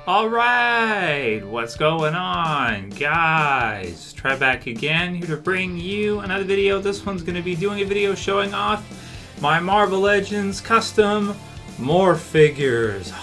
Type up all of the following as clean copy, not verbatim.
Alright, what's going on, guys? Trev back again, here to bring you another video. This one's going to be doing a video showing off my Marvel Legends custom Morph figures.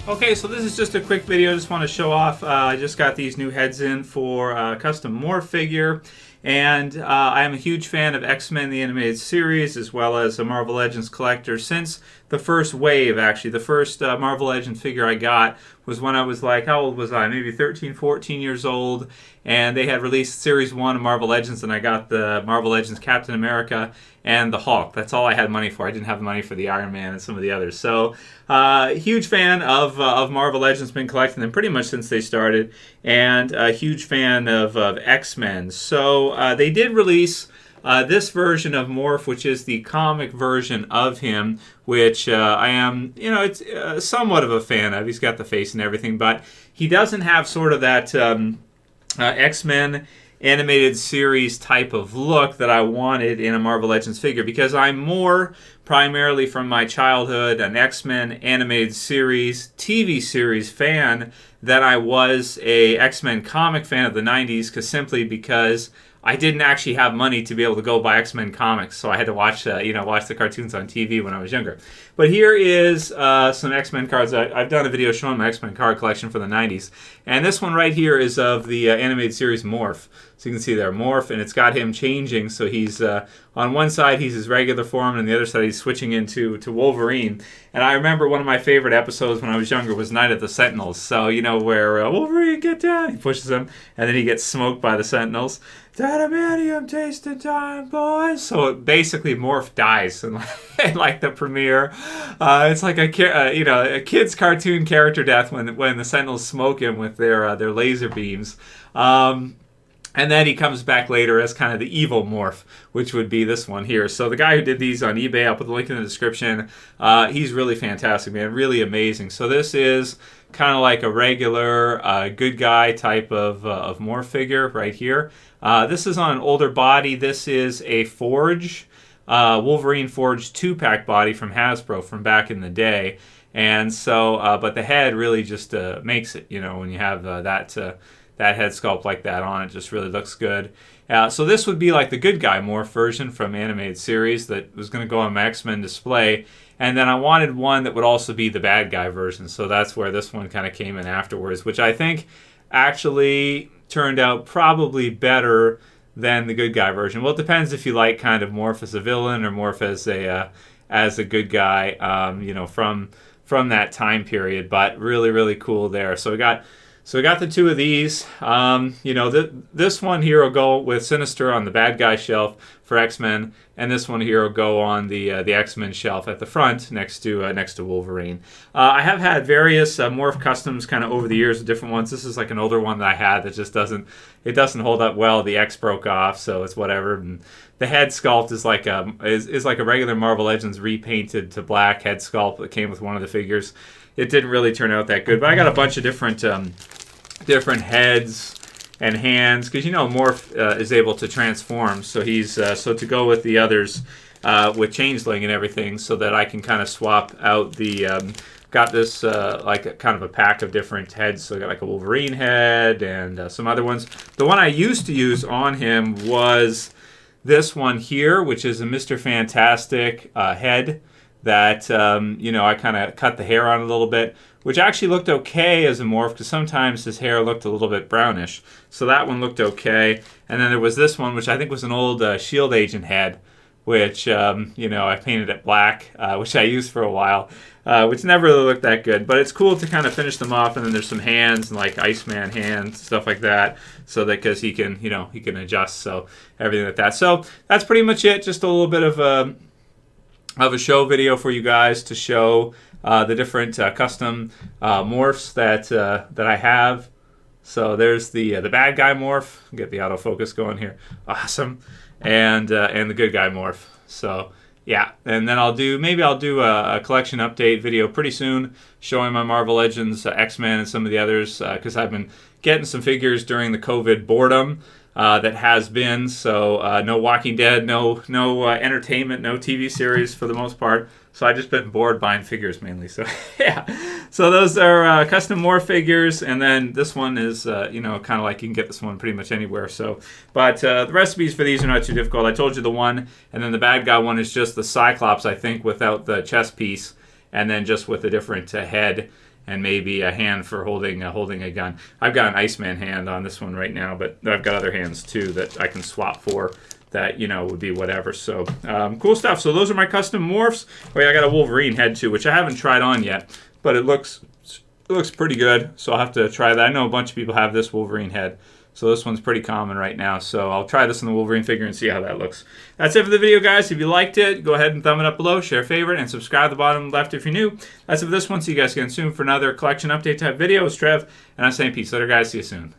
Okay, so this is just a quick video. I just want to show off. I just got these new heads in for custom Morph figure. And I am a huge fan of X-Men, the animated series, as well as a Marvel Legends collector since the first wave, actually. The first Marvel Legends figure I got was when I was like, how old was I? Maybe 13, 14 years old. And they had released Series 1 of Marvel Legends, and I got the Marvel Legends Captain America and the Hulk. That's all I had money for. I didn't have money for the Iron Man and some of the others. So, huge fan of Marvel Legends, been collecting them pretty much since they started, and a huge fan of X-Men. So, they did release this version of Morph, which is the comic version of him, which I am, it's somewhat of a fan of. He's got the face and everything, but he doesn't have sort of that X-Men animated series type of look that I wanted in a Marvel Legends figure, because I'm more primarily from my childhood an X-Men animated series TV series fan than I was a X-Men comic fan of the 90s, because I didn't actually have money to be able to go buy X-Men comics, so I had to watch the cartoons on TV when I was younger. But here is some X-Men cards. I've done a video showing my X-Men card collection for the 90s, and this one right here is of the animated series Morph. So you can see there, Morph, and it's got him changing. So he's on one side he's his regular form, and on the other side he's switching into Wolverine. And I remember one of my favorite episodes when I was younger was Night of the Sentinels. So where Wolverine, get down, he pushes him, and then he gets smoked by the Sentinels. Adamantium tasting time, boys. So basically, Morph dies in like the premiere. It's like a kid's cartoon character death when the Sentinels smoke him with their laser beams. And then he comes back later as kind of the evil Morph, which would be this one here. So the guy who did these on eBay, I'll put the link in the description. He's really fantastic, man. Really amazing. So this is kind of like a regular good guy type of Morph figure right here. This is on an older body. This is a Forge, Wolverine Forge 2-pack body from Hasbro from back in the day. And so, but the head really just makes it, when you have that head sculpt like that on it, just really looks good. So this would be like the good guy Morph version from animated series that was going to go on my X-Men display. And then I wanted one that would also be the bad guy version. So that's where this one kind of came in afterwards, which I think actually turned out probably better than the good guy version. Well, it depends if you like kind of Morph as a villain or Morph as a good guy, from that time period. But really, really cool there. So we got the two of these. This one here will go with Sinister on the bad guy shelf for X-Men, and this one here will go on the X-Men shelf at the front next to Wolverine. I have had various Morph customs kind of over the years, different ones. This is like an older one that I had that just doesn't hold up well. The X broke off, so it's whatever. And the head sculpt is like a regular Marvel Legends repainted to black head sculpt that came with one of the figures. It didn't really turn out that good, but I got a bunch of different heads and hands, because Morph is able to transform. So he's so to go with the others with Changeling and everything, so that I can kind of swap out the got this like kind of a pack of different heads. So I got like a Wolverine head and some other ones. The one I used to use on him was this one here, which is a Mr. Fantastic head that I kind of cut the hair on a little bit, which actually looked okay as a Morph, because sometimes his hair looked a little bit brownish. So that one looked okay. And then there was this one, which I think was an old S.H.I.E.L.D. agent head, which I painted it black, which I used for a while, which never really looked that good. But it's cool to kind of finish them off. And then there's some hands, and like Iceman hands, stuff like that, so that because he can adjust, so everything like that. So that's pretty much it. Just a little bit of a show video for you guys to show the different custom morphs that I have. So there's the bad guy morph. Get the autofocus going here. Awesome. And the good guy morph. So yeah, and then I'll do a collection update video pretty soon showing my Marvel Legends X-Men and some of the others, because I've been getting some figures during the COVID boredom. that has been. So no Walking Dead, no entertainment, no TV series for the most part. So I've just been bored buying figures mainly. So yeah, so those are custom Morph figures, and then this one is you know, kind of like you can get this one pretty much anywhere. So, but the recipes for these are not too difficult. I told you the one, and then the bad guy one is just the Cyclops, I think, without the chest piece, and then just with a different head and maybe a hand for holding a gun. I've got an Iceman hand on this one right now, but I've got other hands too that I can swap for. That, you know, would be whatever. So cool stuff. So those are my custom morphs. Oh yeah, I got a Wolverine head too, which I haven't tried on yet, but it looks pretty good. So I'll have to try that. I know a bunch of people have this Wolverine head, so this one's pretty common right now. So I'll try this on the Wolverine figure and see how that looks. That's it for the video, guys. If you liked it, go ahead and thumb it up below, share favorite, and subscribe at the bottom left if you're new. That's it for this one. See you guys again soon for another collection update type video. It's Trev, and I'm saying peace. Later, guys. See you soon.